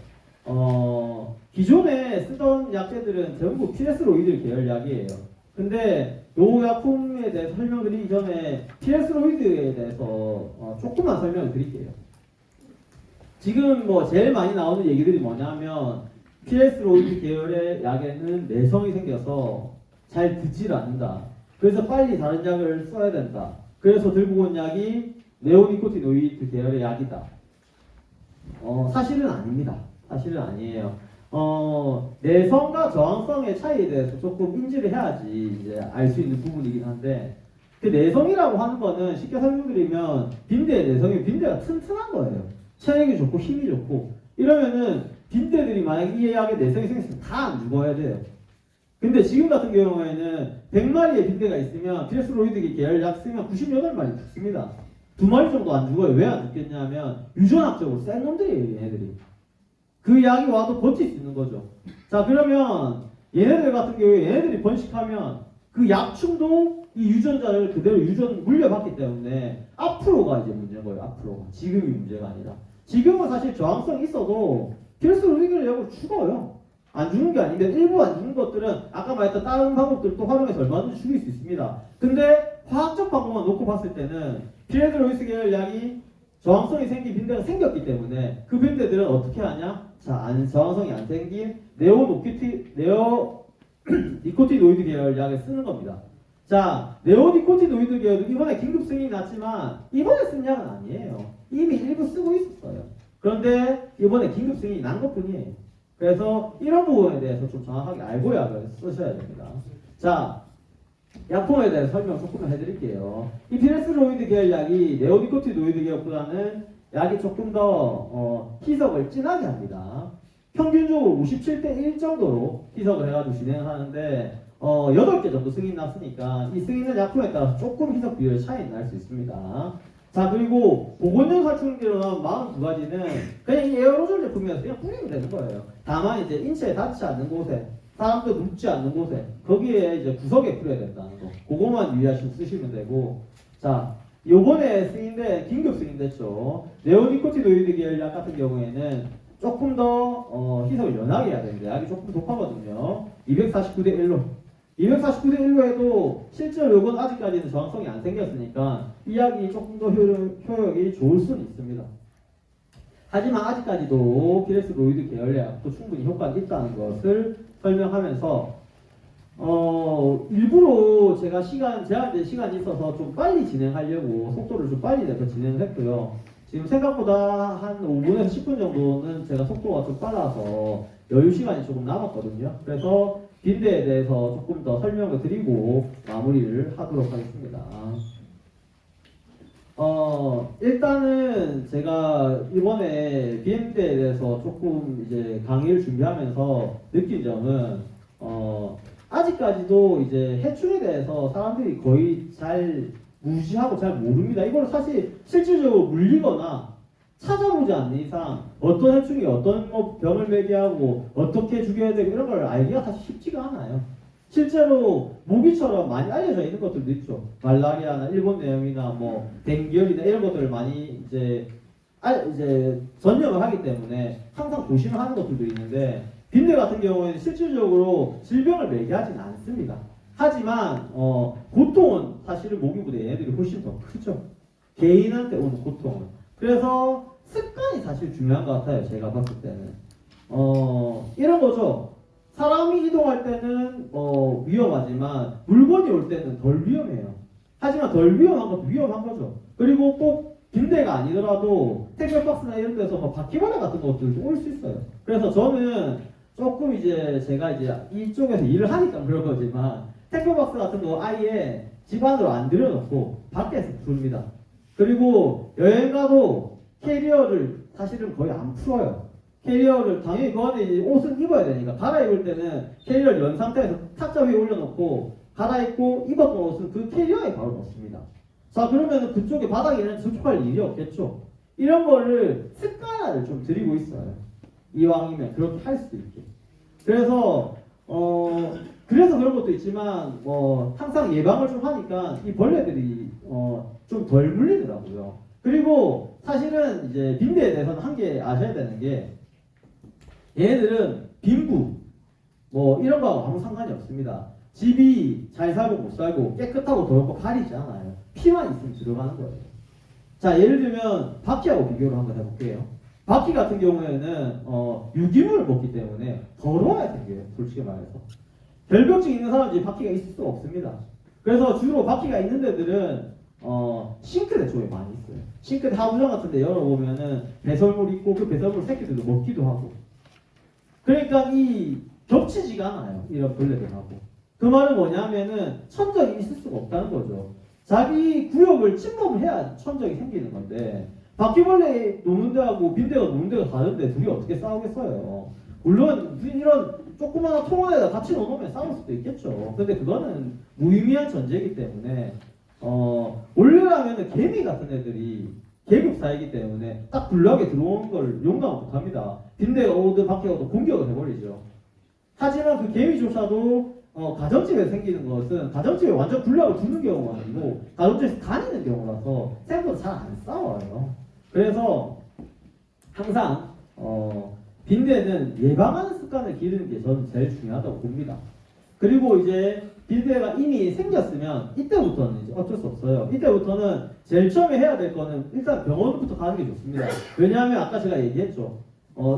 S2: 기존에 쓰던 약제들은 전부 피레스로이드 계열 약이에요. 근데 이 약품에 대해서 설명드리기 전에 피레스로이드에 대해서 조금만 설명을 드릴게요. 지금 뭐 제일 많이 나오는 얘기들이 뭐냐면 피레스로이드 계열의 약에는 내성이 생겨서 잘 듣질 않는다. 그래서 빨리 다른 약을 써야 된다. 그래서 들고 온 약이 네오니코티노이드 계열의 약이다. 사실은 아닙니다. 사실은 아니에요. 내성과 저항성의 차이에 대해서 조금 인지를 해야지 이제 알 수 있는 부분이긴 한데 그 내성이라고 하는 거는 쉽게 설명드리면 빈대의 내성이 빈대가 튼튼한 거예요. 체력이 좋고 힘이 좋고 이러면은 빈대들이 만약 이 약에 내성이 생겼으면 다 안 죽어야 돼요. 근데 지금 같은 경우에는 100마리의 빈대가 있으면 피레스로이드 계열 약 쓰면 98마리 죽습니다. 2마리 정도 안 죽어요. 왜 안 죽겠냐면 유전학적으로 센 놈들이에요. 얘네들이. 그 약이 와도 버틸 수 있는 거죠. 자, 그러면 얘네들 같은 경우에 얘네들이 번식하면 그 약충도 이 유전자를 그대로 물려받기 때문에 앞으로가 이제 문제인 거예요. 앞으로가. 지금이 문제가 아니라. 지금은 사실 저항성이 있어도 피레스 로이드 계열은 죽어요. 안 죽는 게 아닌데 일부 안 죽는 것들은 아까 말했던 다른 방법들도 활용해서 얼마든지 죽일 수 있습니다. 근데 화학적 방법만 놓고 봤을 때는 피레스 로이드 계열 약이 저항성이 생긴 빈대가 생겼기 때문에 그 빈대들은 어떻게 하냐? 자, 저항성이 안 생긴 니코티노이드 계열 약을 쓰는 겁니다. 자, 네오니코티노이드 계열도 이번에 긴급 승인이 났지만 이번에 쓴 약은 아니에요. 이미 일부 쓰고 있었어요. 그런데 이번에 긴급 승인이 난 것뿐이에요. 그래서 이런 부분에 대해서 좀 정확하게 알고 약을 쓰셔야 됩니다. 자, 약품에 대해서 설명 조금 해드릴게요. 이 피레스로이드 계열 약이 네오니코티노이드 계열보다는 약이 조금 더 희석을 진하게 합니다. 평균적으로 57대 1 정도로 희석을 해가지고 진행을 하는데 8개 정도 승인 났으니까 이 승인된 약품에 따라서 조금 희석 비율 차이 날 수 있습니다. 자, 그리고 보건용 살충기로 나온 42가지는 그냥 이 에어로졸 제품이어서 그냥 뿌리면 되는 거예요. 다만 이제 인체에 닿지 않는 곳에, 사람도 눕지 않는 곳에, 거기에 이제 구석에 뿌려야 된다는 거. 그거만 유의하시고 쓰시면 되고. 자, 요번에 승인된, 긴급 승인됐죠. 네오니코티노이드 계열 약 같은 경우에는 조금 더 희석을 연하게 해야 되는데 약이 조금 독하거든요. 249대 1로. 249대 1로 해도 실제로 요건 아직까지는 저항성이 안 생겼으니까 이 약이 조금 더 효력이 좋을 수는 있습니다. 하지만 아직까지도 피레스로이드 계열 약도 충분히 효과가 있다는 것을 설명하면서 일부러 제가 제한된 시간이 있어서 좀 빨리 진행하려고 속도를 좀 빨리 내서 진행을 했고요. 지금 생각보다 한 5분에서 10분 정도는 제가 속도가 좀 빨라서 여유 시간이 조금 남았거든요. 그래서 빈대에 대해서 조금 더 설명을 드리고 마무리를 하도록 하겠습니다. 일단은 제가 이번에 빈대에 대해서 조금 이제 강의를 준비하면서 느낀 점은 아직까지도 이제 해충에 대해서 사람들이 거의 잘 무시하고 잘 모릅니다. 이걸 사실 실질적으로 물리거나 찾아보지 않는 이상 어떤 해충이 어떤 병을 매개하고 어떻게 죽여야 되고 이런 걸 알기가 사실 쉽지가 않아요. 실제로 모기처럼 많이 알려져 있는 것들도 있죠. 말라리아나 일본염이나 뭐 댕기열이나 이런 것들을 많이 이제 전염을 하기 때문에 항상 조심을 하는 것들도 있는데 빈대 같은 경우에는 실질적으로 질병을 매개하지는 않습니다. 하지만 고통은 사실은 모기보다 얘네들이 훨씬 더 크죠. 개인한테 오는 고통은. 그래서 습관이 사실 중요한 것 같아요. 제가 봤을 때는 이런 거죠. 사람이 이동할 때는 위험하지만 물건이 올 때는 덜 위험해요. 하지만 덜 위험한 것도 위험한 거죠. 그리고 꼭 빈대가 아니더라도 택배박스나 이런 데서 뭐 바퀴벌레 같은 것들도 올 수 있어요. 그래서 저는 조금 이제 제가 이제 이쪽에서 일을 하니까 그런 거지만 택배박스 같은 거 아예 집 안으로 안 들여놓고 밖에서 둡니다. 그리고 여행 가도 캐리어를 사실은 거의 안 풀어요. 캐리어를 당연히 그 안에 이제 옷은 입어야 되니까 갈아입을 때는 캐리어를 연 상태에서 탁자 위에 올려놓고 갈아입고 입었던 옷은 그 캐리어에 바로 넣습니다. 자, 그러면 그쪽에 바닥에는 접촉할 일이 없겠죠. 이런 거를 습관화를 좀 드리고 있어요. 이왕이면 그렇게 할 수 있게. 그래서 그래서 그런 것도 있지만 항상 예방을 좀 하니까 이 벌레들이 좀 덜 물리더라고요. 그리고 사실은 이제 빈대에 대해서는 한 개 아셔야 되는 게 얘네들은 빈부 뭐 이런 거하고 아무 상관이 없습니다. 집이 잘 살고 못 살고 깨끗하고 더럽고 가리지 않아요. 피만 있으면 들어가는 거예요. 자, 예를 들면 바퀴하고 비교를 한번 해볼게요. 바퀴 같은 경우에는 유기물을 먹기 때문에 더러워야 생겨요. 솔직히 말해서. 결벽증 있는 사람들이 바퀴가 있을 수가 없습니다. 그래서 주로 바퀴가 있는 데들은 싱크대 쪽에 많이 있어요. 싱크대 하부장 같은 데 열어보면은 배설물 있고 그 배설물 새끼들도 먹기도 하고. 그러니까 이 겹치지가 않아요. 이런 벌레들하고. 그 말은 뭐냐면은 천적이 있을 수가 없다는 거죠. 자기 구역을 침범을 해야 천적이 생기는 건데 바퀴벌레 노는 데하고 빈대가 노는 데가 다른데 둘이 어떻게 싸우겠어요. 물론 이런 조그마한 통 안에다 같이 넣어놓으면 싸울 수도 있겠죠. 근데 그거는 무의미한 전제이기 때문에 원래라면 개미 같은 애들이 계급사이기 때문에 딱 불나게 들어오는 걸 용납 못합니다. 빈대가 오든 바퀴가 오든 공격을 해버리죠. 하지만 그 개미조차도 가정집에 생기는 것은 가정집에 완전 군락을 두는 경우가 아니고 가정집에서 다니는 경우라서 생각보다 잘 안 싸워요. 그래서 항상 빈대는 예방하는 습관을 기르는 게 저는 제일 중요하다고 봅니다. 그리고 이제 빈대가 이미 생겼으면 이때부터는 이제 어쩔 수 없어요. 이때부터는 제일 처음에 해야 될 거는 일단 병원부터 가는 게 좋습니다. 왜냐하면 아까 제가 얘기했죠.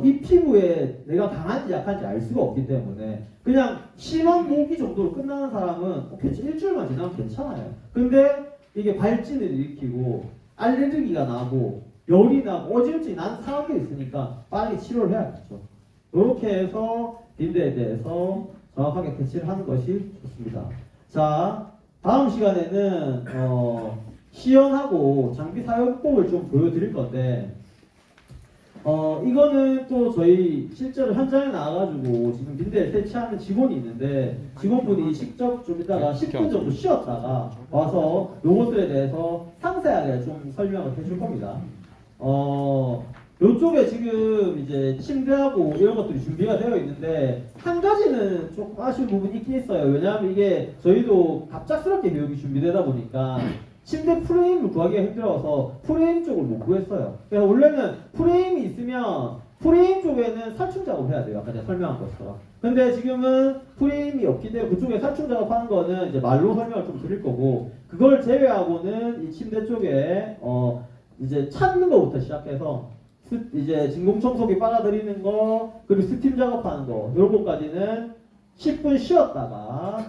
S2: 이 피부에 내가 강한지 약한지 알 수가 없기 때문에 그냥 심한 모기 정도로 끝나는 사람은 일주일만 지나면 괜찮아요. 근데 이게 발진을 일으키고 알레르기가 나고 열이 나고 어지럼증이 난 상황이 있으니까 빠르게 치료를 해야겠죠. 이렇게 해서 빈대에 대해서 정확하게 대치를 하는 것이 좋습니다. 자, 다음 시간에는 시연하고 장비 사용법을 좀 보여드릴 건데 이거는 또 저희 실제로 현장에 나와가지고 지금 빈대를 세치하는 직원이 있는데 직원분이 직접 좀 이따가 10분 정도 쉬었다가 와서 요것들에 대해서 상세하게 좀 설명을 해줄 겁니다. 요쪽에 지금 이제 침대하고 이런 것들이 준비가 되어 있는데 한 가지는 조금 아쉬운 부분이 있긴 있어요. 왜냐하면 이게 저희도 갑작스럽게 교육이 준비되다 보니까 침대 프레임을 구하기가 힘들어서 프레임 쪽을 못 구했어요. 그래서 원래는 프레임이 있으면 프레임 쪽에는 살충 작업을 해야 돼요. 아까 제가 설명한 것처럼. 근데 지금은 프레임이 없기 때문에 그쪽에 살충 작업하는 거는 이제 말로 설명을 좀 드릴 거고 그걸 제외하고는 이 침대 쪽에 이제 찾는 것부터 시작해서 이제 진공청소기 빨아들이는 거 그리고 스팀 작업하는 거 이런 것까지는 10분 쉬었다가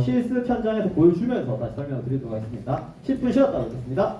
S2: 실습 현장에서 보여주면서 다시 설명을 드리도록 하겠습니다. 10분 쉬었다 하겠습니다.